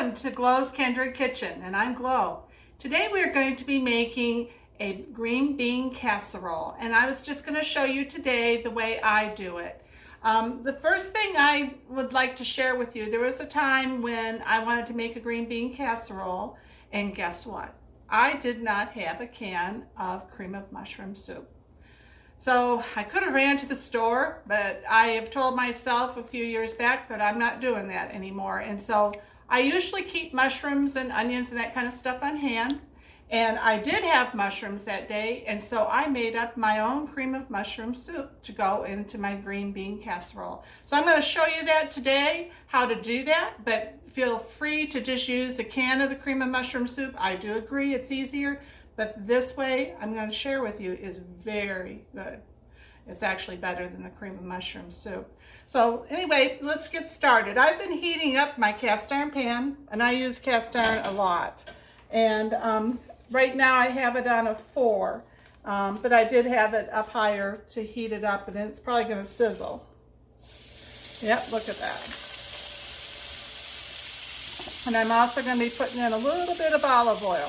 Welcome to Glow's Kindred Kitchen, and I'm Glow. Today we are going to be making a green bean casserole, and I was just going to show you today the way I do it. The first thing I would like to share with you, there was a time when I wanted to make a green bean casserole, and guess what? I did not have a can of cream of mushroom soup. So I could have ran to the store, but I have told myself a few years back that I'm not doing that anymore. And so I usually keep mushrooms and onions and that kind of stuff on hand. And I did have mushrooms that day, and so I made up my own cream of mushroom soup to go into my green bean casserole. So I'm going to show you that today, how to do that, but feel free to just use a can of the cream of mushroom soup. I do agree it's easier, but this way I'm going to share with you is very good. It's actually better than the cream of mushroom soup. So anyway, let's get started. I've been heating up my cast iron pan, and I use cast iron a lot. And right now I have it on a 4, but I did have it up higher to heat it up, and it's probably going to sizzle. Yep, look at that. And I'm also going to be putting in a little bit of olive oil.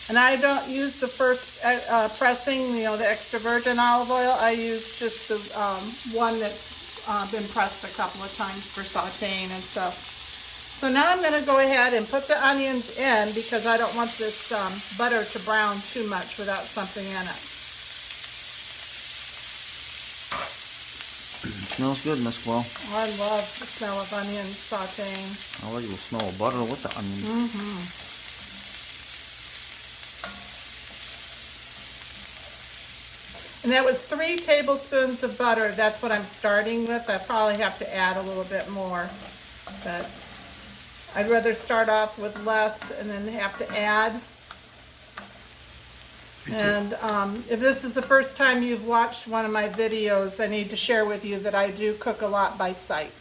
And I don't use the first pressing, the extra virgin olive oil. I use just the one that's been pressed a couple of times for sauteing and stuff. So now I'm going to go ahead and put the onions in because I don't want this butter to brown too much without something in it. It smells good, Miss Glow. I love the smell of onions sauteing. I like the smell of butter with the onions. Mm-hmm. And that was 3 tablespoons of butter. That's what I'm starting with. I probably have to add a little bit more, but I'd rather start off with less and then have to add. And if this is the first time you've watched one of my videos, I need to share with you that I do cook a lot by sight.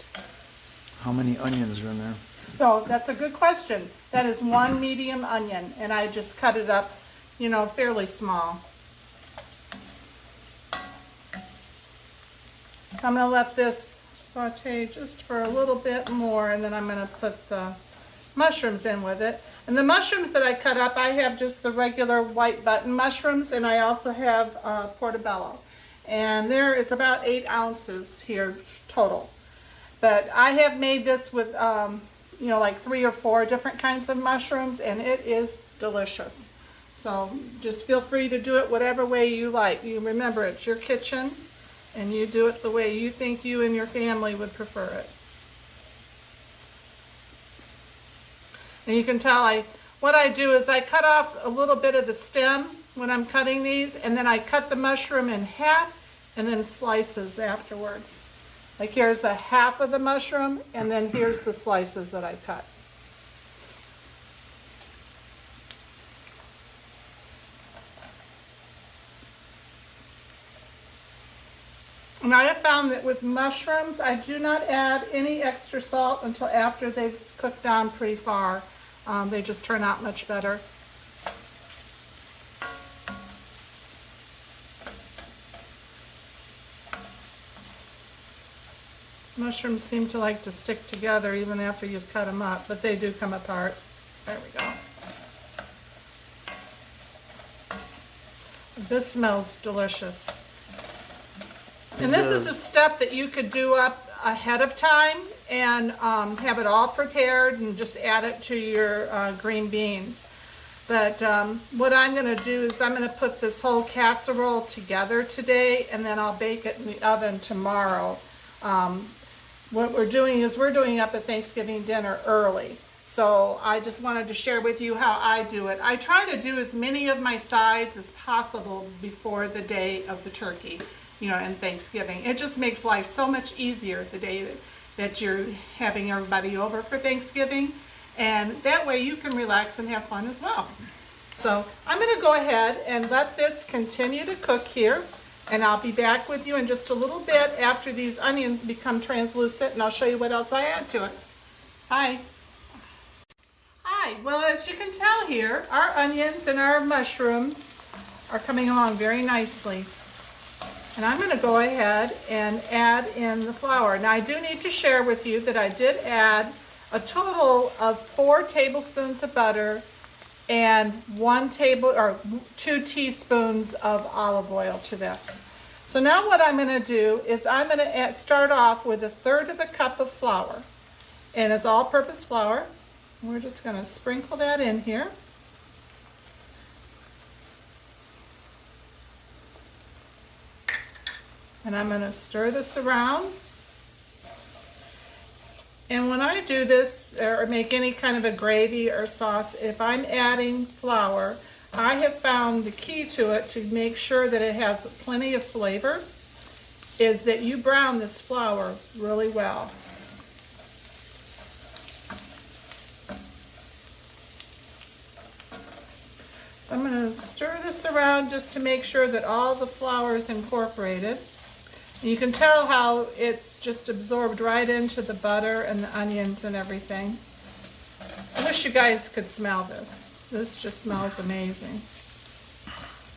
How many onions are in there? So that's a good question. That is 1 medium onion, and I just cut it up, fairly small. So I'm going to let this saute just for a little bit more, and then I'm going to put the mushrooms in with it. And the mushrooms that I cut up, I have just the regular white button mushrooms, and I also have portobello. And there is about 8 ounces here total. But I have made this with, like 3 or 4 different kinds of mushrooms, and it is delicious. So just feel free to do it whatever way you like. You remember, it's your kitchen, and you do it the way you think you and your family would prefer it. And you can tell what I do is I cut off a little bit of the stem when I'm cutting these, and then I cut the mushroom in half and then slices afterwards. Like here's a half of the mushroom, and then here's the slices that I cut. And I have found that with mushrooms, I do not add any extra salt until after they've cooked down pretty far. They just turn out much better. Mushrooms seem to like to stick together even after you've cut them up, but they do come apart. There we go. This smells delicious. And this is a step that you could do up ahead of time and have it all prepared and just add it to your green beans. But what I'm going to do is I'm going to put this whole casserole together today, and then I'll bake it in the oven tomorrow. What we're doing is we're doing up a Thanksgiving dinner early. So I just wanted to share with you how I do it. I try to do as many of my sides as possible before the day of the turkey. And Thanksgiving. It just makes life so much easier the day that you're having everybody over for Thanksgiving. And that way you can relax and have fun as well. So I'm going to go ahead and let this continue to cook here. And I'll be back with you in just a little bit after these onions become translucent, and I'll show you what else I add to it. Hi. Hi. Well, as you can tell here, our onions and our mushrooms are coming along very nicely. And I'm going to go ahead and add in the flour. Now I do need to share with you that I did add a total of 4 tablespoons of butter and 2 teaspoons of olive oil to this. So now what I'm going to do is I'm going to start off with 1/3 cup of flour, and it's all-purpose flour. We're just going to sprinkle that in here. And I'm going to stir this around. And when I do this or make any kind of a gravy or sauce, if I'm adding flour, I have found the key to it to make sure that it has plenty of flavor is that you brown this flour really well. So I'm going to stir this around just to make sure that all the flour is incorporated. You can tell how it's just absorbed right into the butter and the onions and everything. I wish you guys could smell this. This just smells amazing.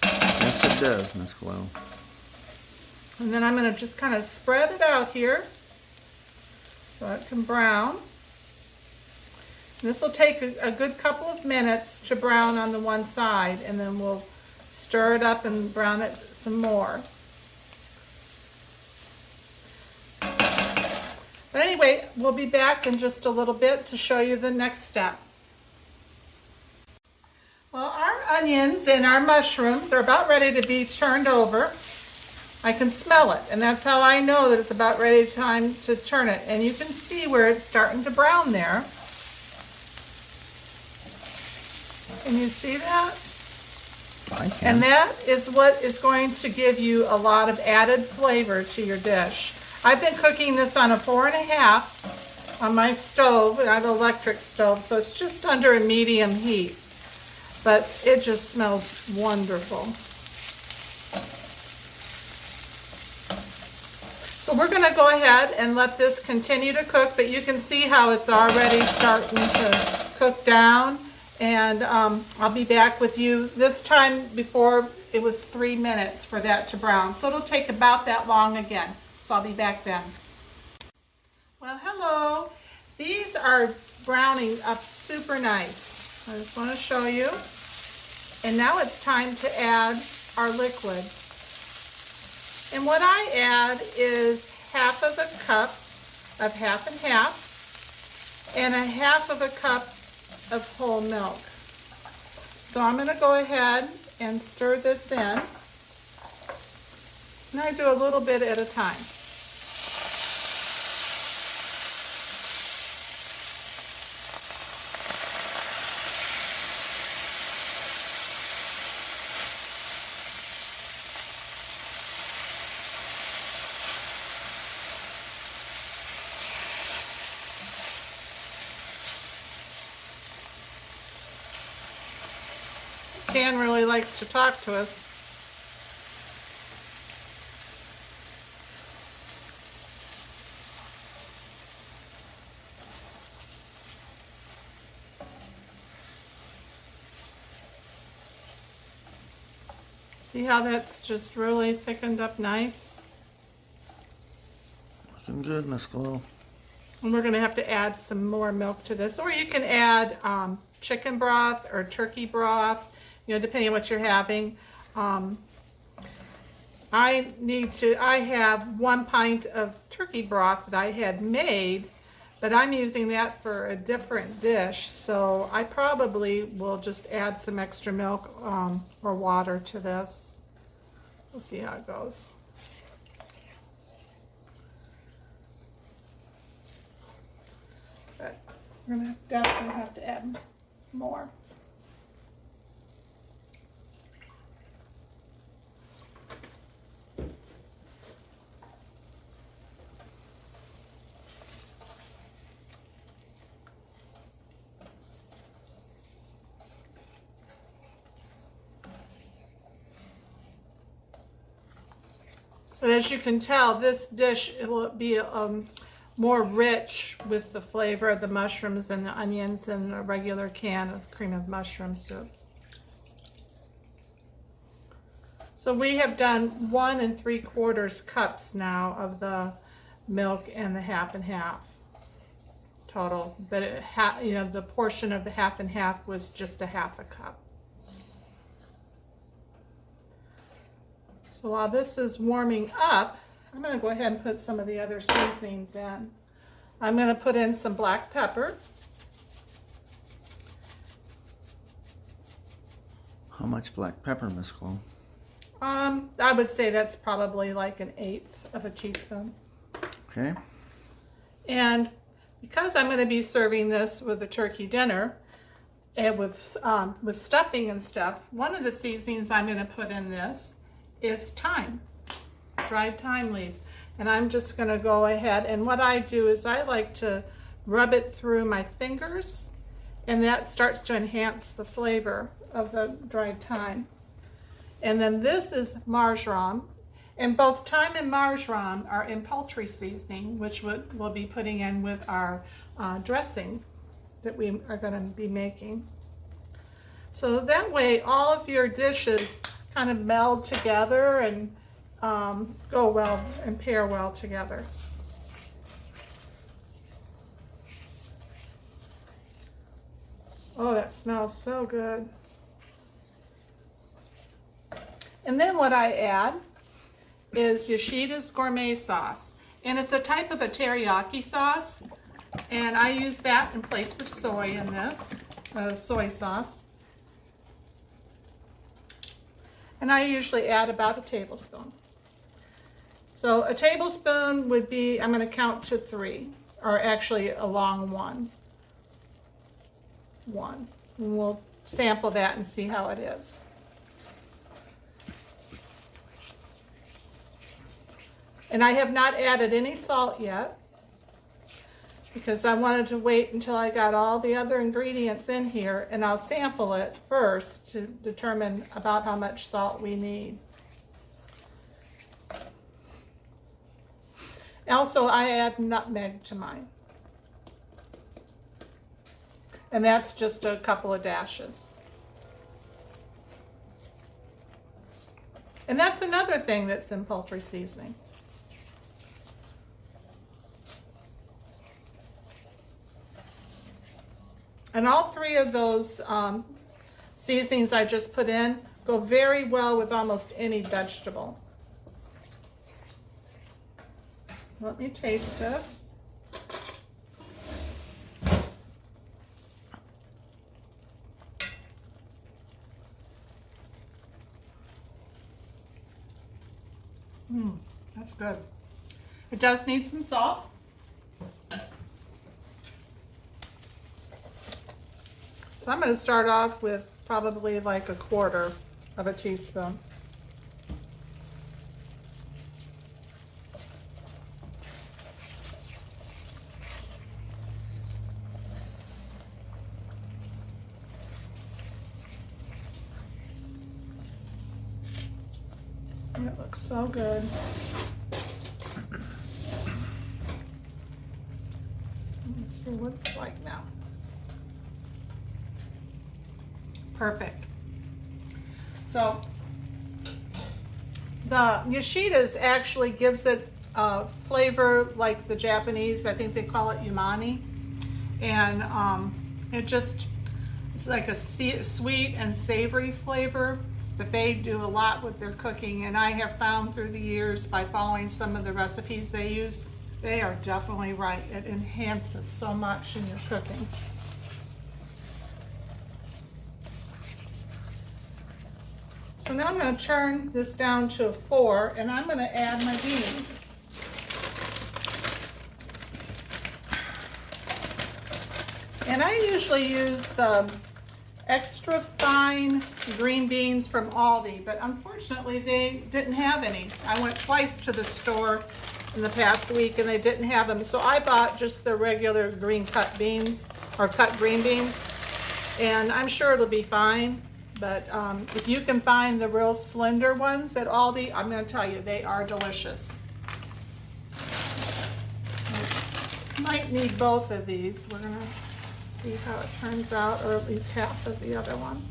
Yes, it does, Miss Glow. And then I'm going to just kind of spread it out here so it can brown. This will take a good couple of minutes to brown on the one side, and then we'll stir it up and brown it some more. But anyway, we'll be back in just a little bit to show you the next step. Well, our onions and our mushrooms are about ready to be turned over. I can smell it, and that's how I know that it's about ready time to turn it. And you can see where it's starting to brown there. Can you see that? I can. And that is what is going to give you a lot of added flavor to your dish. I've been cooking this on a 4.5 on my stove, and I have an electric stove, so it's just under a medium heat. But it just smells wonderful. So we're going to go ahead and let this continue to cook, but you can see how it's already starting to cook down. And I'll be back with you. This time before it was 3 minutes for that to brown. So it'll take about that long again. So I'll be back then. Well, hello. These are browning up super nice. I just want to show you. And now it's time to add our liquid. And what I add is 1/2 cup of 1/2 and 1/2 cup of whole milk. So I'm going to go ahead and stir this in. And I do a little bit at a time. Dan really likes to talk to us. See how that's just really thickened up nice? Looking good, Miss Glow. And we're going to have to add some more milk to this. Or you can add chicken broth or turkey broth, you know, depending on what you're having. I have 1 pint of turkey broth that I had made, but I'm using that for a different dish, so I probably will just add some extra milk or water to this. We'll see how it goes. But we're going to definitely have to add more. But as you can tell, this dish will be more rich with the flavor of the mushrooms and the onions than a regular can of cream of mushroom soup. So we have done 1 3/4 cups now of the milk and the 1/2 and 1/2 total, but you know, the portion of the half and half was just a half a cup. So while this is warming up, I'm going to go ahead and put some of the other seasonings in. I'm going to put in some black pepper. How much black pepper, Miss Chloe? I would say that's probably like 1/8 of a teaspoon. Okay. And because I'm going to be serving this with a turkey dinner and with stuffing and stuff, one of the seasonings I'm going to put in this is thyme, dried thyme leaves. And I'm just going to go ahead, and what I do is I like to rub it through my fingers, and that starts to enhance the flavor of the dried thyme. And then this is marjoram, and both thyme and marjoram are in poultry seasoning, which we'll be putting in with our dressing that we are going to be making. So that way all of your dishes kind of meld together and go well and pair well together. Oh, that smells so good. And then what I add is Yoshida's Gourmet Sauce. And it's a type of a teriyaki sauce. And I use that in place of soy in this, soy sauce. And I usually add about a tablespoon. So a tablespoon would be, I'm going to count to 3, or actually a long one. And we'll sample that and see how it is. And I have not added any salt yet because I wanted to wait until I got all the other ingredients in here, and I'll sample it first to determine about how much salt we need. Also, I add nutmeg to mine. And that's just a couple of dashes. And that's another thing that's in poultry seasoning. And all 3 of those seasonings I just put in go very well with almost any vegetable. So let me taste this. That's good. It does need some salt. So I'm going to start off with probably like 1/4 of a teaspoon. It looks so good. Let's see what it's like now. Perfect. So the Yoshida's actually gives it a flavor like the Japanese, I think they call it umami. And it's like a sweet and savory flavor that they do a lot with their cooking. And I have found through the years by following some of the recipes they use, they are definitely right. It enhances so much in your cooking. So now I'm going to turn this down to a 4, and I'm going to add my beans. And I usually use the extra fine green beans from Aldi, but unfortunately they didn't have any. I went twice to the store in the past week and they didn't have them. So I bought just the regular green cut beans, or cut green beans, and I'm sure it'll be fine. But if you can find the real slender ones at Aldi, I'm going to tell you, they are delicious. Might need both of these. We're going to see how it turns out, or at least half of the other one.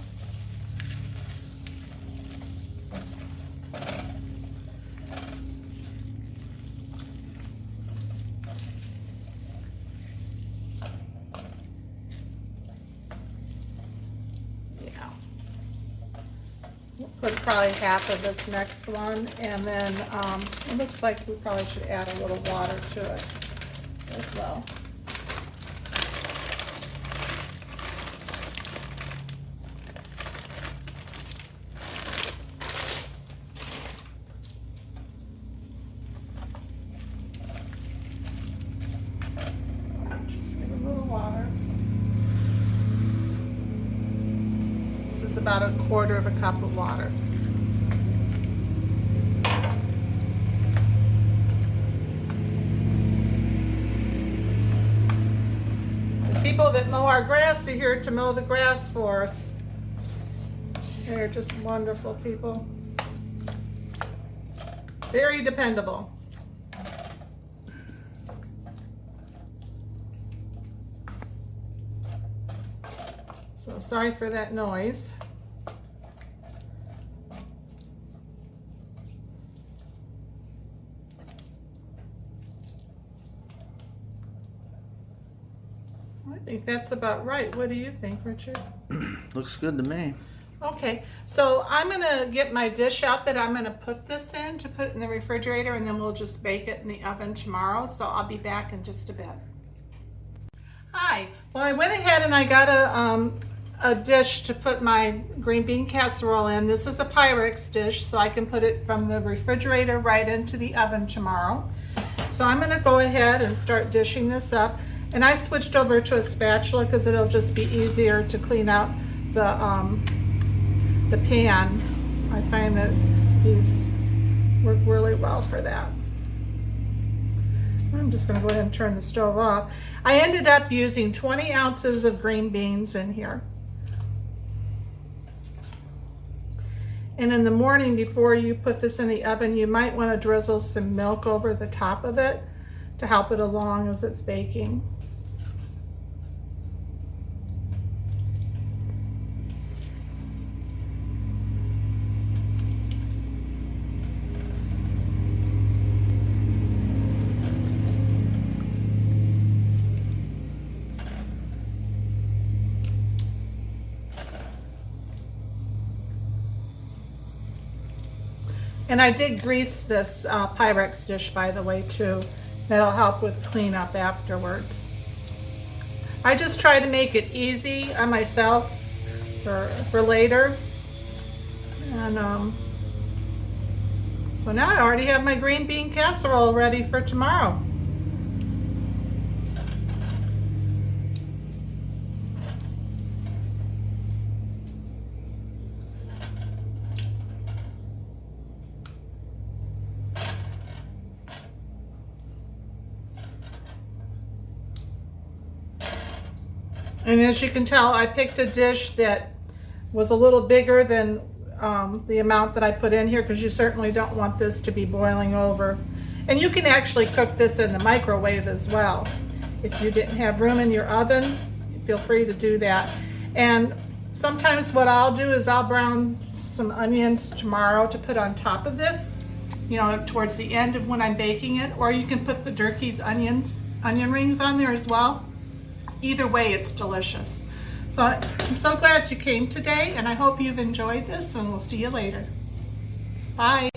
put probably half of this next one, and then it looks like we probably should add a little water to it as well. Just give a little water. This is about 1/4 of a cup of water. People that mow our grass are here to mow the grass for us. They're just wonderful people. Very dependable. So sorry for that noise. I think that's about right. What do you think, Richard? Looks good to me. Okay, so I'm gonna get my dish out that I'm gonna put this in to put it in the refrigerator, and then we'll just bake it in the oven tomorrow. So I'll be back in just a bit. Hi, well, I went ahead and I got a dish to put my green bean casserole in. This is a Pyrex dish, so I can put it from the refrigerator right into the oven tomorrow. So I'm gonna go ahead and start dishing this up. And I switched over to a spatula because it'll just be easier to clean out the pans. I find that these work really well for that. I'm just going to go ahead and turn the stove off. I ended up using 20 ounces of green beans in here. And in the morning before you put this in the oven, you might want to drizzle some milk over the top of it to help it along as it's baking. And I did grease this Pyrex dish, by the way, too. That'll help with cleanup afterwards. I just try to make it easy on myself for later. And so now I already have my green bean casserole ready for tomorrow. And as you can tell, I picked a dish that was a little bigger than the amount that I put in here, because you certainly don't want this to be boiling over. And you can actually cook this in the microwave as well. If you didn't have room in your oven, feel free to do that. And sometimes what I'll do is I'll brown some onions tomorrow to put on top of this, you know, towards the end of when I'm baking it. Or you can put the Durkee's onion rings on there as well. Either way, it's delicious. So I'm so glad you came today, and I hope you've enjoyed this, and we'll see you later. Bye.